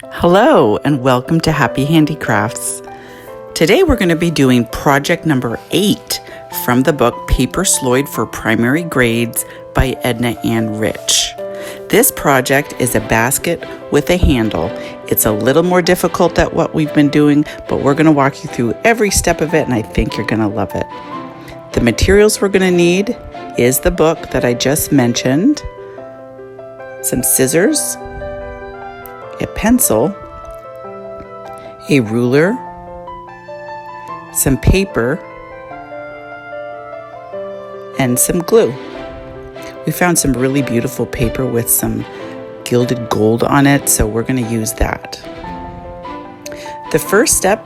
Hello and welcome to Happy Handicrafts. Today we're going to be doing project number 8 from the book Paper Sloyd for Primary Grades by Ednah Anne Rich. This project is a basket with a handle. It's a little more difficult than what we've been doing, but we're going to walk you through every step of it and I think you're going to love it. The materials we're going to need is the book that I just mentioned, some scissors, a pencil, a ruler, some paper, and some glue. We found some really beautiful paper with some gilded gold on it, so we're going to use that. The first step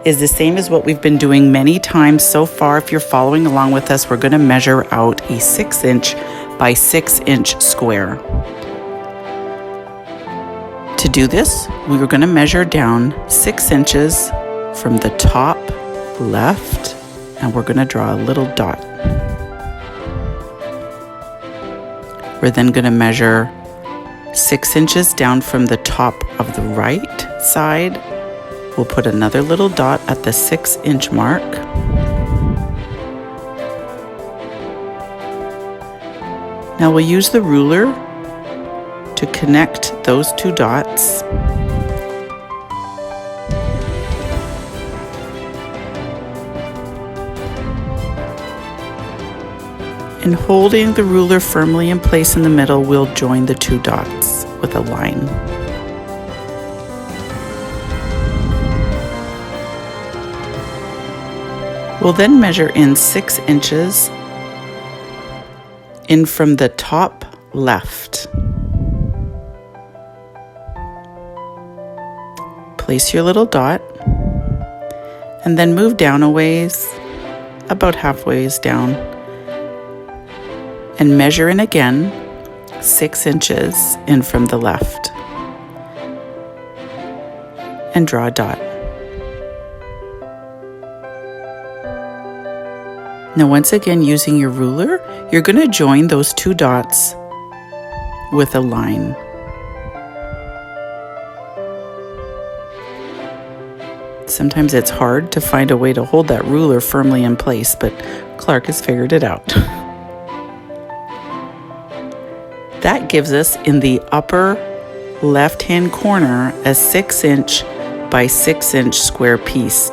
is the same as what we've been doing many times so far. If you're following along with us, we're going to measure out a 6-inch by 6-inch square. To do this, we were going to measure down 6 inches from the top left, and we're going to draw a little dot. We're then going to measure 6 inches down from the top of the right side. We'll put another little dot at the 6-inch mark. Now we'll use the ruler to connect those two dots. And holding the ruler firmly in place in the middle, we'll join the two dots with a line. We'll then measure in 6 inches in from the top left. Place your little dot and then move down a ways, about halfway down, and measure in again 6 inches in from the left and draw a dot. Now once again, using your ruler, you're going to join those two dots with a line. Sometimes it's hard to find a way to hold that ruler firmly in place, but Clark has figured it out. That gives us in the upper left-hand corner a 6-inch by 6-inch square piece.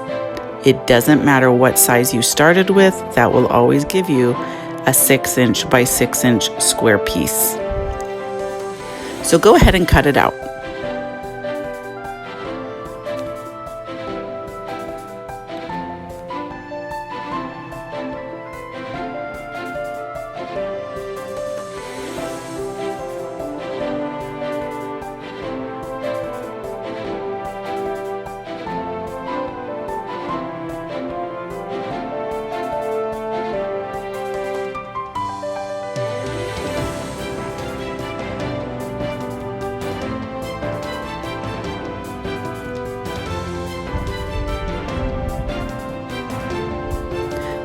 It doesn't matter what size you started with, that will always give you a 6-inch by 6-inch square piece. So go ahead and cut it out.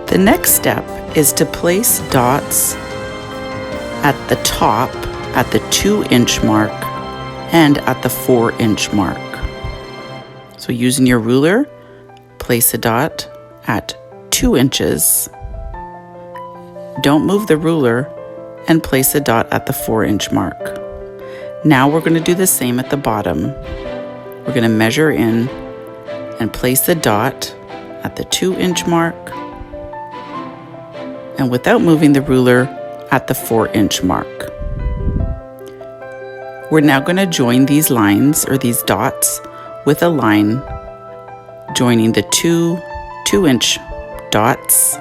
The next step is to place dots at the top at the 2-inch mark and at the 4-inch mark. So using your ruler, place a dot at 2 inches. Don't move the ruler and place a dot at the 4-inch mark. Now we're going to do the same at the bottom. We're going to measure in and place the dot at the 2-inch mark, and without moving the ruler at the 4-inch mark. We're now going to join these lines or these dots with a line joining the two 2-inch dots.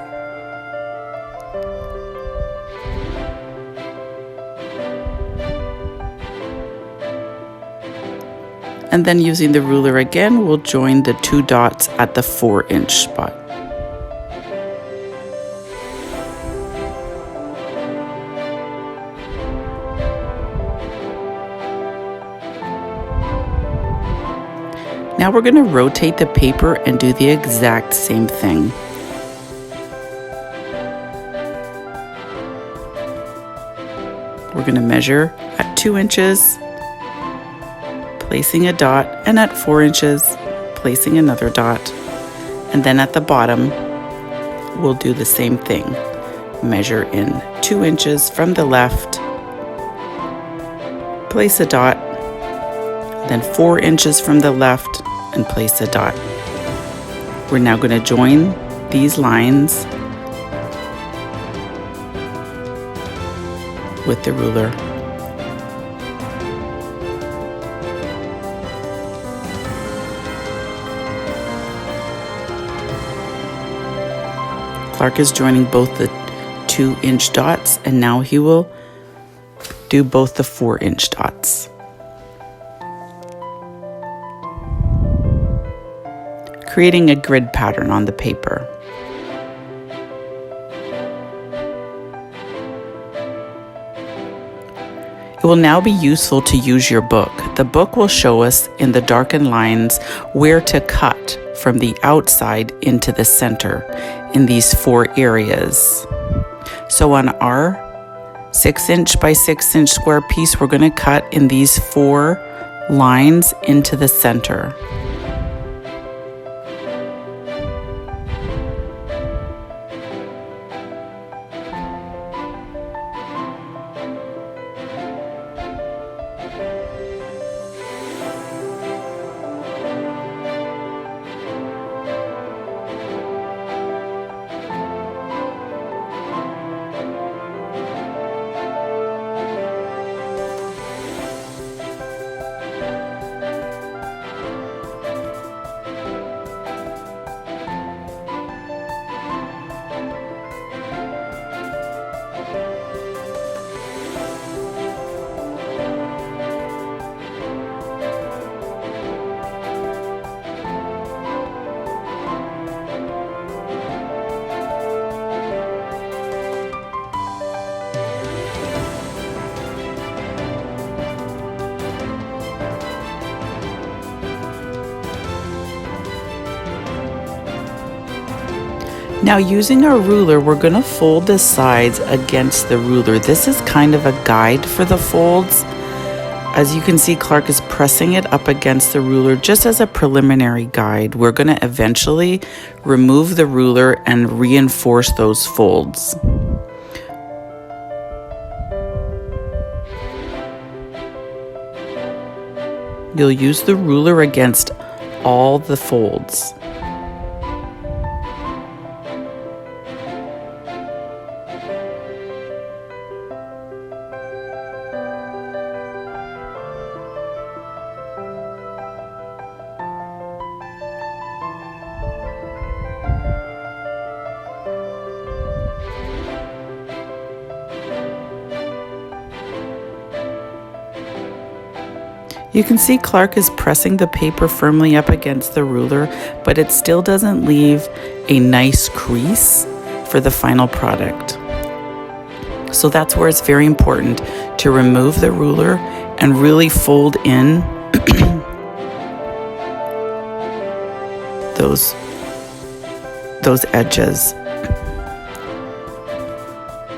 And then using the ruler again, we'll join the two dots at the 4-inch spot. Now we're going to rotate the paper and do the exact same thing. We're going to measure at 2 inches, placing a dot, and at 4 inches, placing another dot. And then at the bottom, we'll do the same thing. Measure in 2 inches from the left, place a dot, then 4 inches from the left, and place a dot. We're now going to join these lines with the ruler. Clark is joining both the 2-inch dots, and now he will do both the 4-inch dots. Creating a grid pattern on the paper. It will now be useful to use your book. The book will show us in the darkened lines where to cut from the outside into the center in these 4 areas. So on our 6-inch by 6-inch square piece, we're going to cut in these 4 lines into the center. Now using our ruler, we're going to fold the sides against the ruler. This is kind of a guide for the folds. As you can see, Clark is pressing it up against the ruler just as a preliminary guide. We're going to eventually remove the ruler and reinforce those folds. You'll use the ruler against all the folds. You can see Clark is pressing the paper firmly up against the ruler, but it still doesn't leave a nice crease for the final product. So that's where it's very important to remove the ruler and really fold in those edges.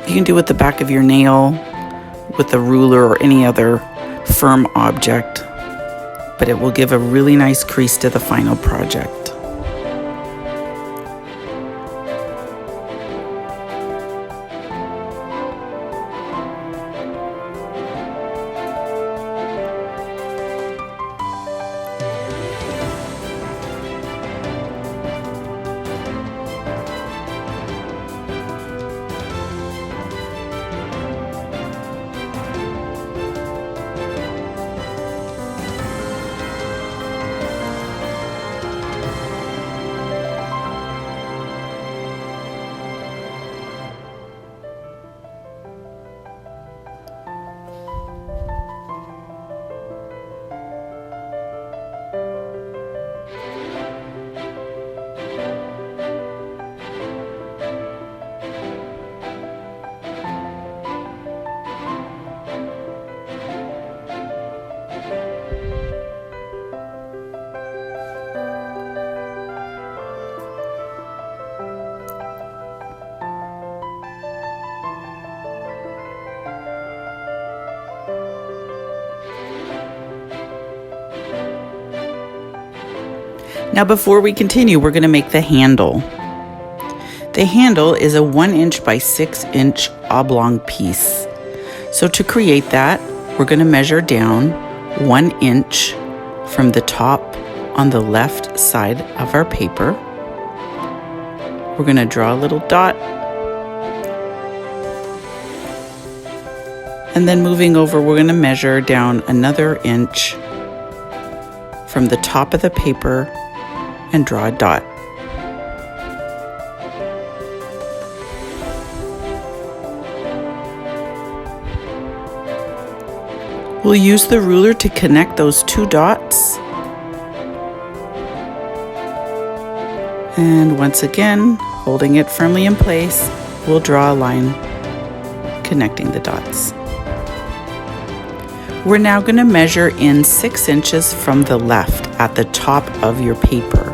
You can do it with the back of your nail, with the ruler, or any other firm object, but it will give a really nice crease to the final project. Now before we continue, we're going to make the handle. The handle is a 1" by 6" oblong piece. So to create that, we're going to measure down 1" from the top on the left side of our paper. We're going to draw a little dot. And then moving over, we're going to measure down another inch from the top of the paper and draw a dot. We'll use the ruler to connect those 2 dots. And once again, holding it firmly in place, we'll draw a line connecting the dots. We're now going to measure in 6 inches from the left at the top of your paper.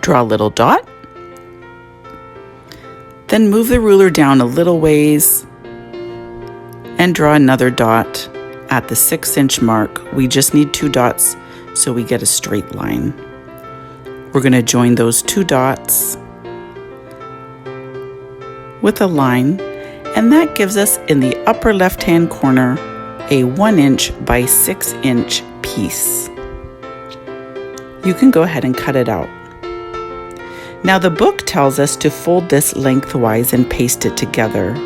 Draw a little dot. Then move the ruler down a little ways and draw another dot at the 6" mark. We just need 2 dots so we get a straight line. We're going to join those 2 dots with a line, and that gives us in the upper left-hand corner a 1" by 6" piece. You can go ahead and cut it out. Now the book tells us to fold this lengthwise and paste it together.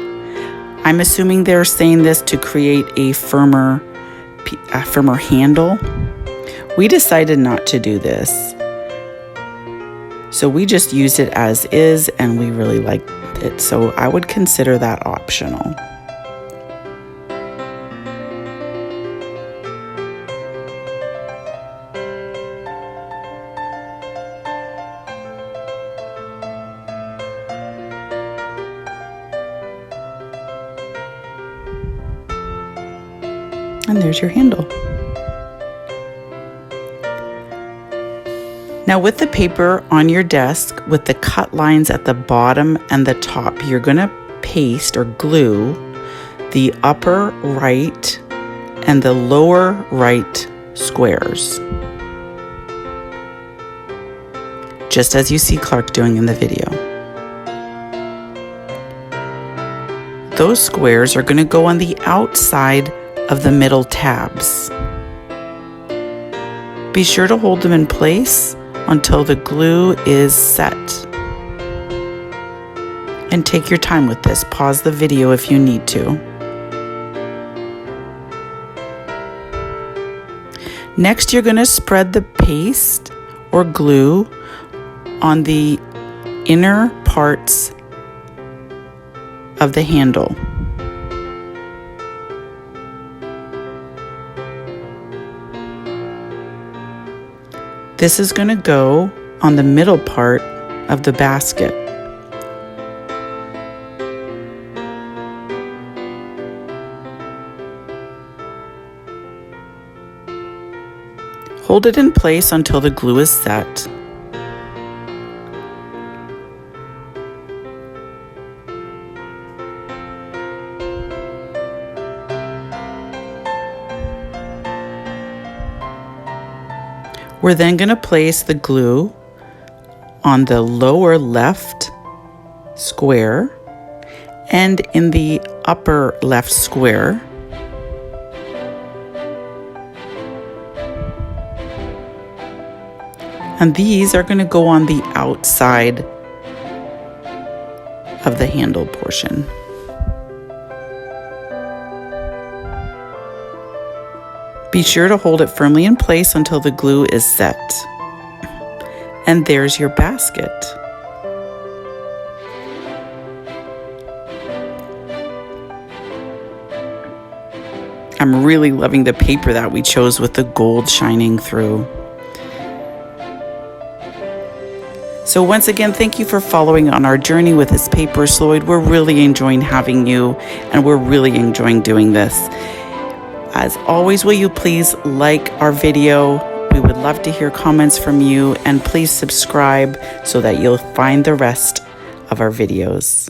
I'm assuming they're saying this to create a firmer handle. We decided not to do this. So we just used it as is and we really liked it. So I would consider that optional. And there's your handle. Now with the paper on your desk, with the cut lines at the bottom and the top, you're going to paste or glue the upper right and the lower right squares, just as you see Clark doing in the video. Those squares are going to go on the outside of the middle tabs. Be sure to hold them in place until the glue is set. And take your time with this. Pause the video if you need to. Next, you're going to spread the paste or glue on the inner parts of the handle. This is going to go on the middle part of the basket. Hold it in place until the glue is set. We're then going to place the glue on the lower left square and in the upper left square. And these are going to go on the outside of the handle portion. Be sure to hold it firmly in place until the glue is set. And there's your basket. I'm really loving the paper that we chose with the gold shining through. So once again, thank you for following on our journey with this Paper Sloyd. We're really enjoying having you, and we're really enjoying doing this. As always, will you please like our video? We would love to hear comments from you, and please subscribe so that you'll find the rest of our videos.